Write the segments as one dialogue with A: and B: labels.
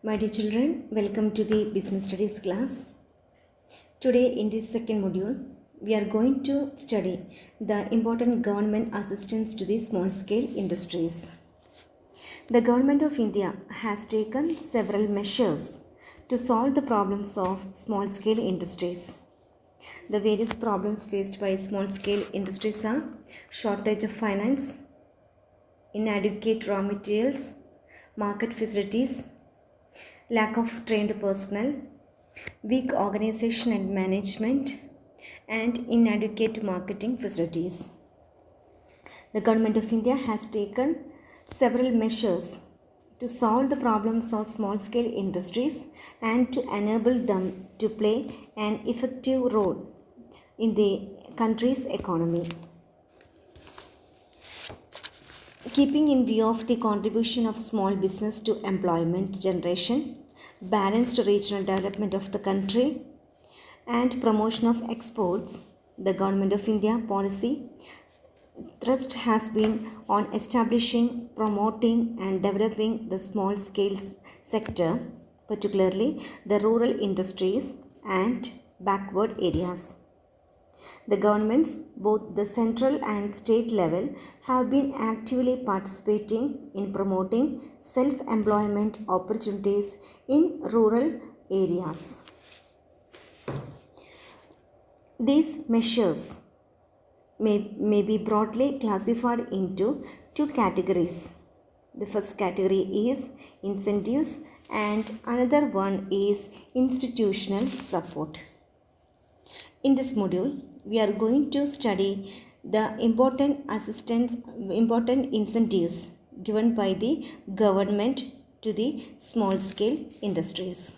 A: My dear children, welcome to the Business Studies class. Today in this second module, we are going to study the important government assistance to the small scale industries. The government of India has taken several measures to solve the problems of small scale industries. The various problems faced by small scale industries are shortage of finance, inadequate raw materials, market facilities, lack of trained personnel, weak organization and management, and inadequate marketing facilities. The Government of India has taken several measures to solve the problems of small scale industries and to enable them to play an effective role in the country's economy. Keeping in view of the contribution of small business to employment generation, balanced regional development of the country, and promotion of exports, the Government of India policy thrust has been on establishing, promoting, and developing the small scale sector, particularly the rural industries and backward areas. The governments, both the central and state level, have been actively participating in promoting self-employment opportunities in rural areas. These measures may be broadly classified into two categories. The first category is incentives and another one is institutional support. In this module, we are going to study the important incentives given by the government to the small scale industries.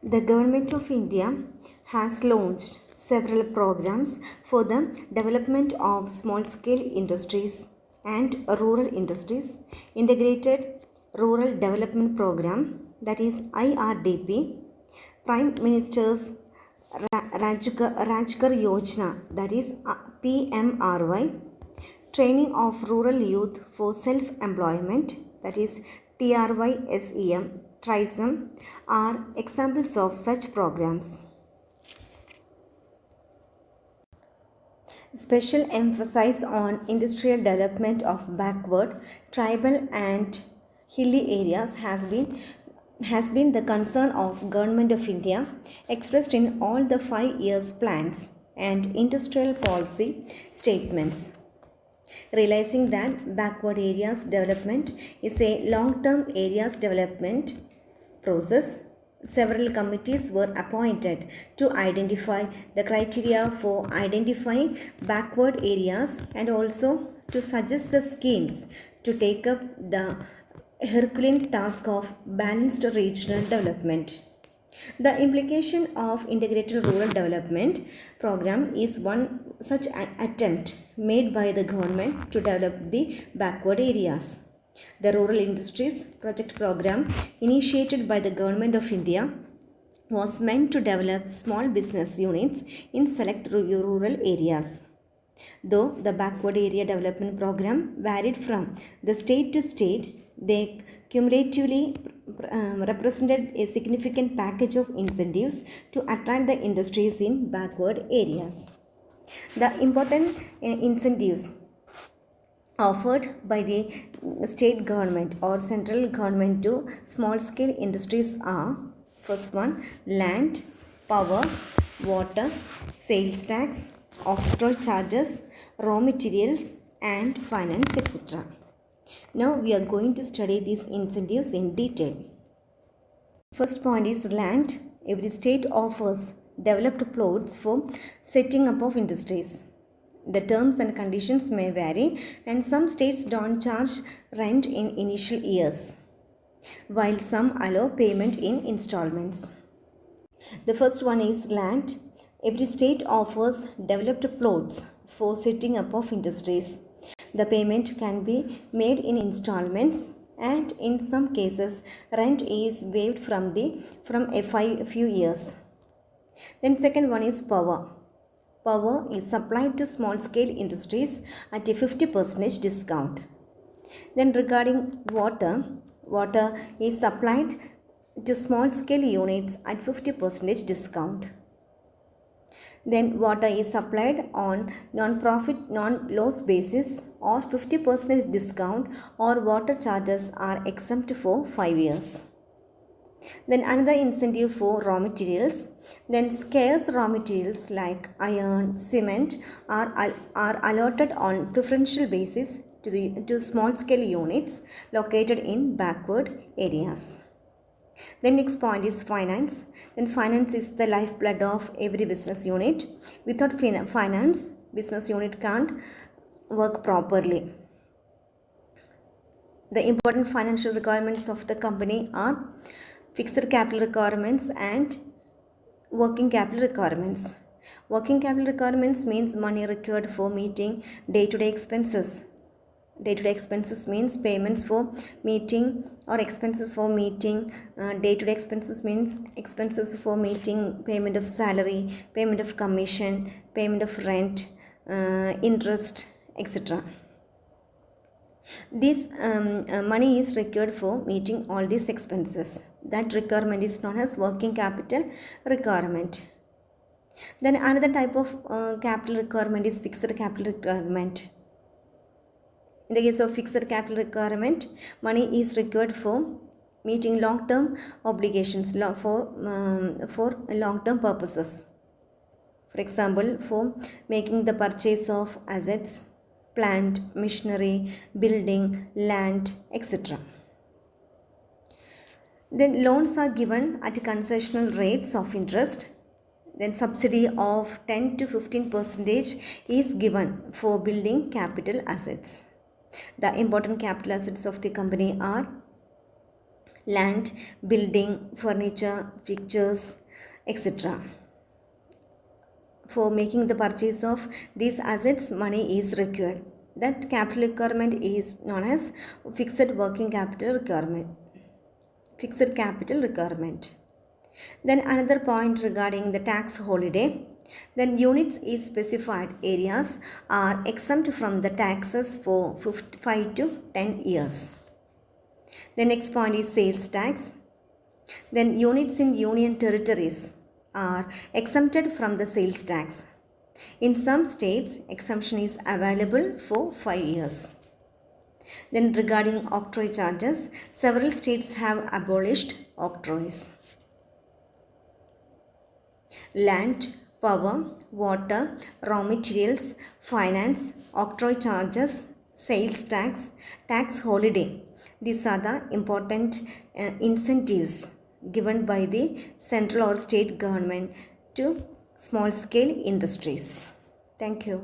A: The Government of India has launched several programs for the development of small scale industries and rural industries. Integrated Rural Development Program, that is IRDP, Prime Minister's Rajgar Yojana, that is PMRY, Training of Rural Youth for Self-Employment, that is TRYSEM, TRISEM, are examples of such programs. Special emphasis on industrial development of backward, tribal and hilly areas has been the concern of Government of India, expressed in all the 5 years plans and industrial policy statements. Realizing that backward areas development is a long-term areas development process, several committees were appointed to identify the criteria for identifying backward areas and also to suggest the schemes to take up the Herculean task of balanced regional development. The implication of Integrated Rural Development Program is one such attempt made by the government to develop the backward areas. The Rural Industries Project Program, initiated by the Government of India, was meant to develop small business units in select rural areas. Though the Backward Area Development Program varied from the state to state, they cumulatively represented a significant package of incentives to attract the industries in backward areas. The important incentives offered by the state government or central government to small scale industries are: first one, land, power, water, sales tax, off-road charges, raw materials and finance, etc. Now we are going to study these incentives in detail. First point is land. Every state offers developed plots for setting up of industries. The terms and conditions may vary and some states don't charge rent in initial years, while some allow payment in installments. The first one is land. Every state offers developed plots for setting up of industries. The payment can be made in installments and in some cases rent is waived from a few years. Then second one is power. Power is supplied to small scale industries at a 50% discount. Then regarding water, Water is supplied to small scale units at 50% discount. Then water is supplied on non-profit, non-loss basis or 50% discount, or water charges are exempt for 5 years. Then another incentive for raw materials. Then scarce raw materials like iron, cement are allotted on preferential basis to small scale units located in backward areas. Then next point is finance. Then finance is the lifeblood of every business unit. Without finance, business unit can't work properly. The important financial requirements of the company are fixed capital requirements and working capital requirements. Working capital requirements means money required for meeting day-to-day expenses. Day-to-day expenses means payments for meeting or expenses for meeting. Day-to-day expenses means expenses for meeting payment of salary, payment of commission, payment of rent, interest, etc. This money is required for meeting all these expenses. That requirement is known as working capital requirement. Then another type of capital requirement is fixed capital requirement. In the case of fixed capital requirement, money is required for meeting long-term obligations for long-term purposes. For example, for making the purchase of assets, plant, machinery, building, land, etc. Then loans are given at concessional rates of interest. Then subsidy of 10 to 15% is given for building capital assets. The important capital assets of the company are land, building, furniture, fixtures, etc. For making the purchase of these assets, money is required. That capital requirement is known as fixed working capital requirement. Fixed capital requirement. Then another point regarding the tax holiday. Then units in specified areas are exempt from the taxes for 5 to 10 years. The next point is sales tax. Then units in union territories are exempted from the sales tax. In some states, exemption is available for 5 years. Then regarding octroi charges, several states have abolished octroys. Land, power, water, raw materials, finance, octroi charges, sales tax, tax holiday. These are the important incentives given by the central or state government to small scale industries. Thank you.